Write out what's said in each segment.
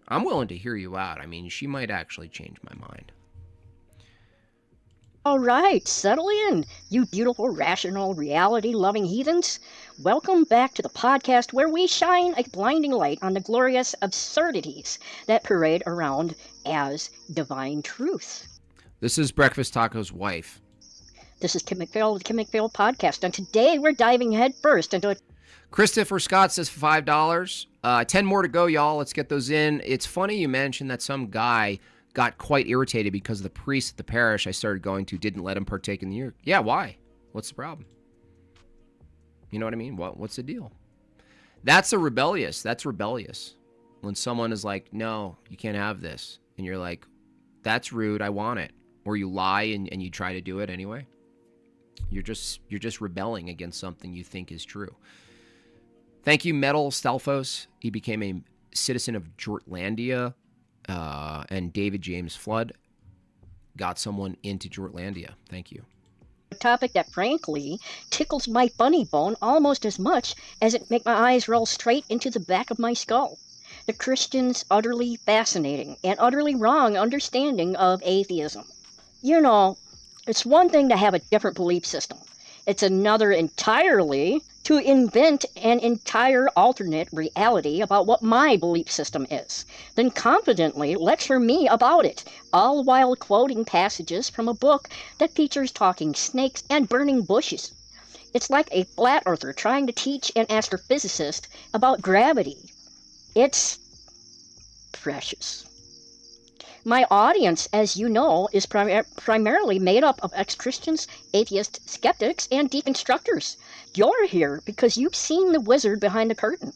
I'm willing to hear you out. I mean, she might actually change my mind. All right, settle in, you beautiful, rational, reality-loving heathens. Welcome back to the podcast where we shine a blinding light on the glorious absurdities that parade around as divine truth. This is Breakfast Taco's wife. This is Kim McPhail with the Kim McPhail Podcast, and today we're diving headfirst into it. Christopher Scott says $5. 10 more to go, y'all. Let's get those in. It's funny you mentioned that some guy got quite irritated because the priest at the parish I started going to didn't let him partake in the year. Yeah, why? What's the problem? You know what I mean? What's the deal? That's rebellious. When someone is like, no, you can't have this. And you're like, that's rude. I want it. Or you lie and you try to do it anyway. You're just rebelling against something you think is true. Thank you, Metal Stelfos. He became a citizen of Jortlandia. And David James Flood got someone into Jortlandia. Thank you. A topic that frankly tickles my funny bone almost as much as it makes my eyes roll straight into the back of my skull. The Christians' utterly fascinating and utterly wrong understanding of atheism. You know, it's one thing to have a different belief system. It's another entirely to invent an entire alternate reality about what my belief system is, then confidently lecture me about it, all while quoting passages from a book that features talking snakes and burning bushes. It's like a flat earther trying to teach an astrophysicist about gravity. It's precious. My audience, as you know, is primarily made up of ex-Christians, atheists, skeptics, and deconstructors. You're here because you've seen the wizard behind the curtain.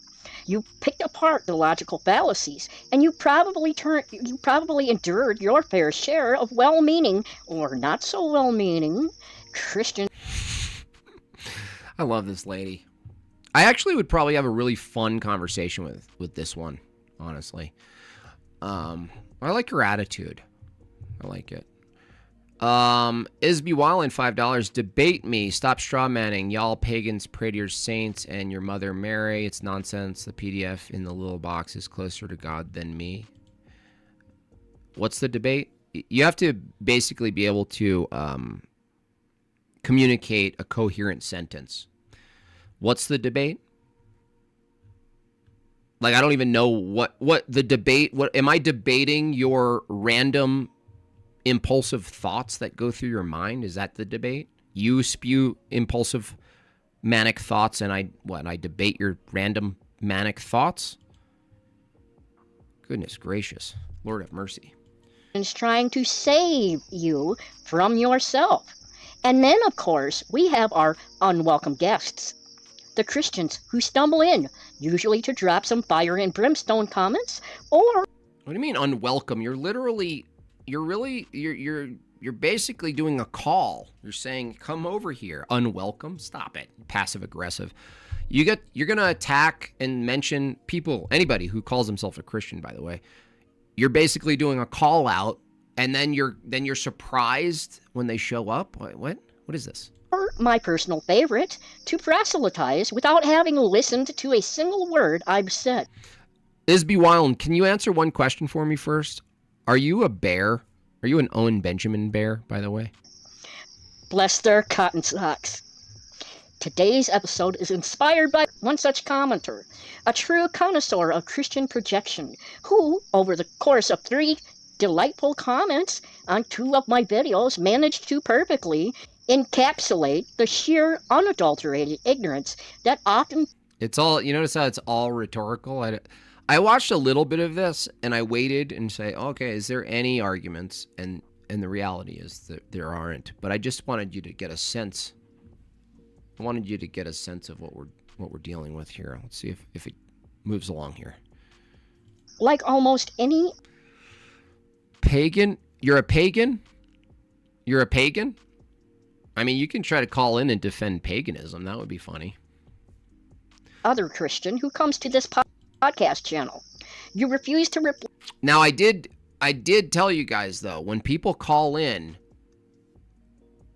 You picked apart the logical fallacies, and you probably endured your fair share of well-meaning, or not so well-meaning, Christian. I love this lady. I actually would probably have a really fun conversation with this one, honestly. I like her attitude. I like it. Isby Wallen, $5. Debate me. Stop straw manning. Y'all pagans pray to your saints and your mother Mary. It's nonsense. The PDF in the little box is closer to God than me. What's the debate? You have to basically be able to communicate a coherent sentence. What's the debate? Like, I don't even know what the debate, what am I debating your random impulsive thoughts that go through your mind? Is that the debate? You spew impulsive manic thoughts and I debate your random manic thoughts? Goodness gracious. Lord have mercy. Is trying to save you from yourself. And then, of course, we have our unwelcome guests. The Christians who stumble in, usually to drop some fire and brimstone comments, or... What do you mean unwelcome? You're basically doing a call. You're saying, come over here. Unwelcome? Stop it. Passive aggressive. You're going to attack and mention people, anybody who calls himself a Christian, by the way. You're basically doing a call out, and then you're surprised when they show up. What is this? Or my personal favorite, to proselytize without having listened to a single word I've said. Isby Wild, can you answer one question for me first? Are you a bear? Are you an Owen Benjamin bear, by the way? Bless their cotton socks. Today's episode is inspired by one such commenter, a true connoisseur of Christian projection, who, over the course of 3 delightful comments on 2 of my videos, managed to perfectly encapsulate the sheer unadulterated ignorance that often... It's all, you notice how it's all rhetorical? I watched a little bit of this and I waited and say, okay, is there any arguments? And the reality is that there aren't. But I just wanted you to get a sense. I wanted you to get a sense of what we're dealing with here. Let's see if it moves along here. Like almost any... Pagan? You're a pagan? You're a pagan? I mean, you can try to call in and defend paganism. That would be funny. Other Christian who comes to this podcast channel. You refuse to reply. Now, I did tell you guys, though, when people call in,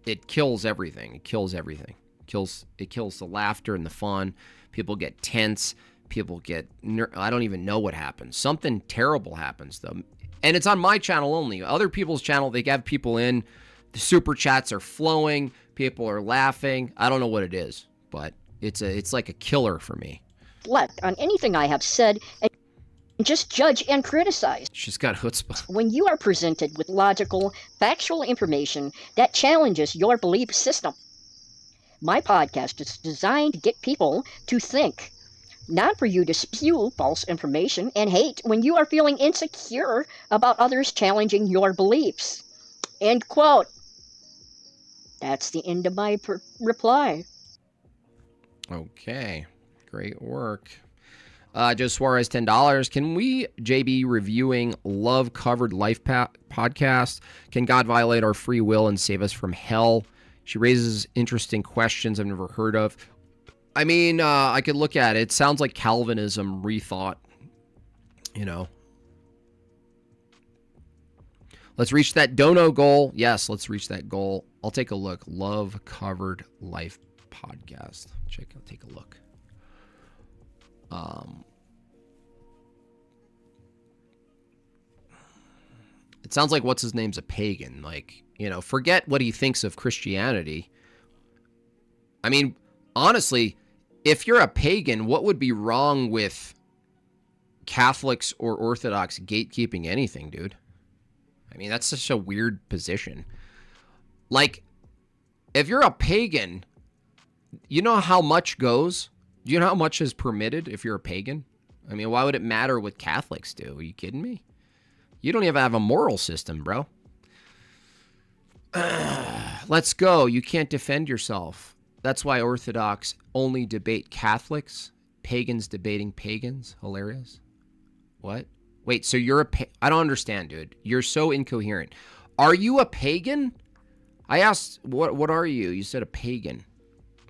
it kills everything. It kills everything. It kills the laughter and the fun. People get tense. People get, I don't even know what happens. Something terrible happens, though. And it's on my channel only. Other people's channel, they have people in. The super chats are flowing. People are laughing. I don't know what it is, but it's like a killer for me. Reflect on anything I have said and just judge and criticize. She's got chutzpah. When you are presented with logical, factual information that challenges your belief system. My podcast is designed to get people to think, not for you to spew false information and hate when you are feeling insecure about others challenging your beliefs. End quote. That's the end of my reply. Okay. Great work. Joe Suarez, $10. Can we, JB, reviewing Love Covered Life podcast? Can God violate our free will and save us from hell? She raises interesting questions I've never heard of. I mean, I could look at it. It sounds like Calvinism rethought, you know. Let's reach that dono goal. Yes, let's reach that goal. I'll take a look. Love Covered Life podcast. I'll take a look. It sounds like what's his name's a pagan. Like, you know, forget what he thinks of Christianity. I mean, honestly, if you're a pagan, what would be wrong with Catholics or Orthodox gatekeeping anything, dude? I mean, that's such a weird position. Like, if you're a pagan, you know how much goes? Do you know how much is permitted if you're a pagan? I mean, why would it matter what Catholics do? Are you kidding me? You don't even have a moral system, bro. Let's go. You can't defend yourself. That's why Orthodox only debate Catholics. Pagans debating pagans. Hilarious. What? Wait, so you're a I don't understand, dude. You're so incoherent. Are you a pagan? I asked, what are you? You said a pagan.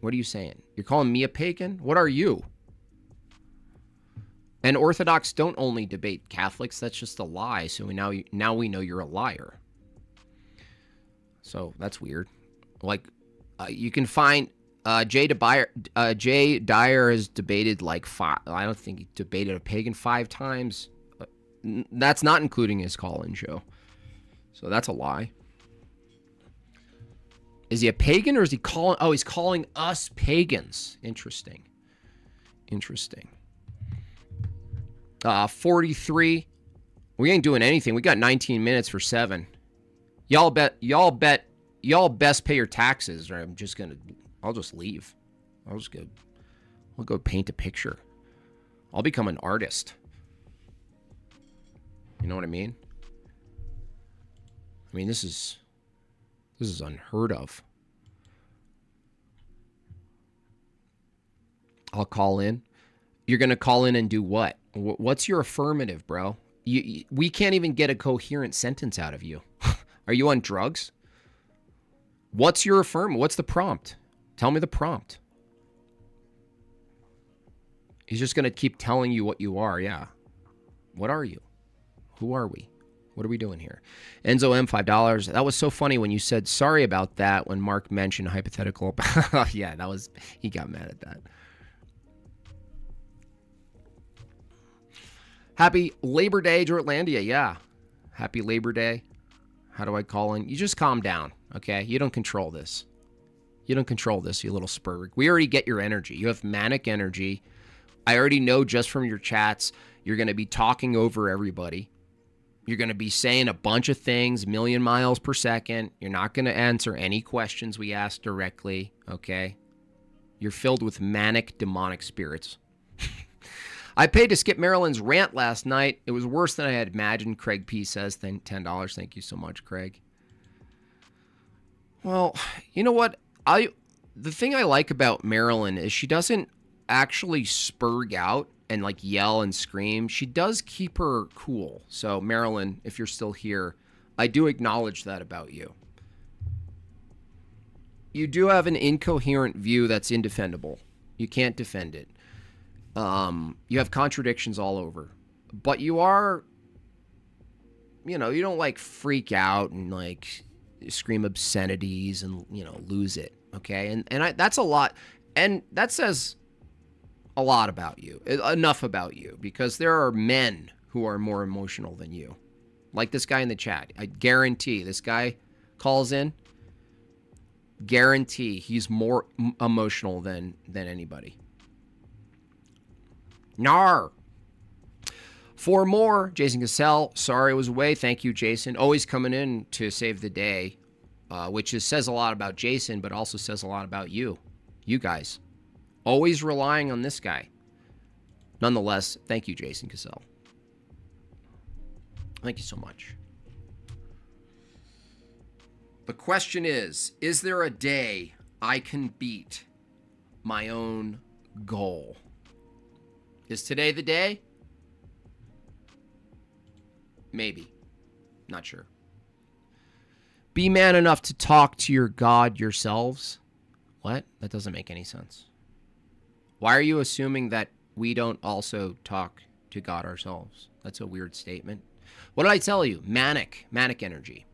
What are you saying? You're calling me a pagan? What are you? And Orthodox don't only debate Catholics. That's just a lie. So now we know you're a liar. So that's weird. Like, you can find Jay Dyer has debated like five. I don't think he debated a pagan 5 times. That's not including his call-in show. So that's a lie. Is he a pagan or is he calling? Oh, he's calling us pagans. Interesting. 43. We ain't doing anything. We got 19 minutes for 7. Y'all best pay your taxes, or I'll just leave. I'll go paint a picture. I'll become an artist. You know what I mean? I mean, this is unheard of. I'll call in. You're going to call in and do what? What's your affirmative, bro? We can't even get a coherent sentence out of you. Are you on drugs? What's your affirmative? What's the prompt? Tell me the prompt. He's just going to keep telling you what you are. Yeah. What are you? Who are we? What are we doing here? Enzo M, $5. That was so funny when you said sorry about that when Mark mentioned hypothetical. Yeah, he got mad at that. Happy Labor Day, Jortlandia. Yeah. Happy Labor Day. How do I call in? You just calm down, okay? You don't control this. You little spurg. We already get your energy. You have manic energy. I already know just from your chats, you're going to be talking over everybody. You're going to be saying a bunch of things, 1,000,000 miles per second. You're not going to answer any questions we ask directly, okay? You're filled with manic, demonic spirits. I paid to skip Marilyn's rant last night. It was worse than I had imagined, Craig P. says. $10. Thank you so much, Craig. Well, you know what? The thing I like about Marilyn is she doesn't actually spurg out and like yell and scream. She does keep her cool. So Marilyn, if you're still here, I do acknowledge that about you. You do have an incoherent view that's indefendable. You can't defend it. You have contradictions all over, but you are, you don't like freak out and like scream obscenities and, lose it. Okay. And that's a lot. And that says a lot about you, enough about you, because there are men who are more emotional than you. Like this guy in the chat. I guarantee this guy calls in. Guarantee he's more emotional than anybody. Nar. For more, Jason Cassell. Sorry I was away. Thank you, Jason. Always coming in to save the day, which says a lot about Jason, but also says a lot about you. You guys. Always relying on this guy. Nonetheless, thank you, Jason Cassell. Thank you so much. The question is there a day I can beat my own goal? Is today the day? Maybe. Not sure. Be man enough to talk to your God yourselves. What? That doesn't make any sense. Why are you assuming that we don't also talk to God ourselves? That's a weird statement. What did I tell you? Manic energy.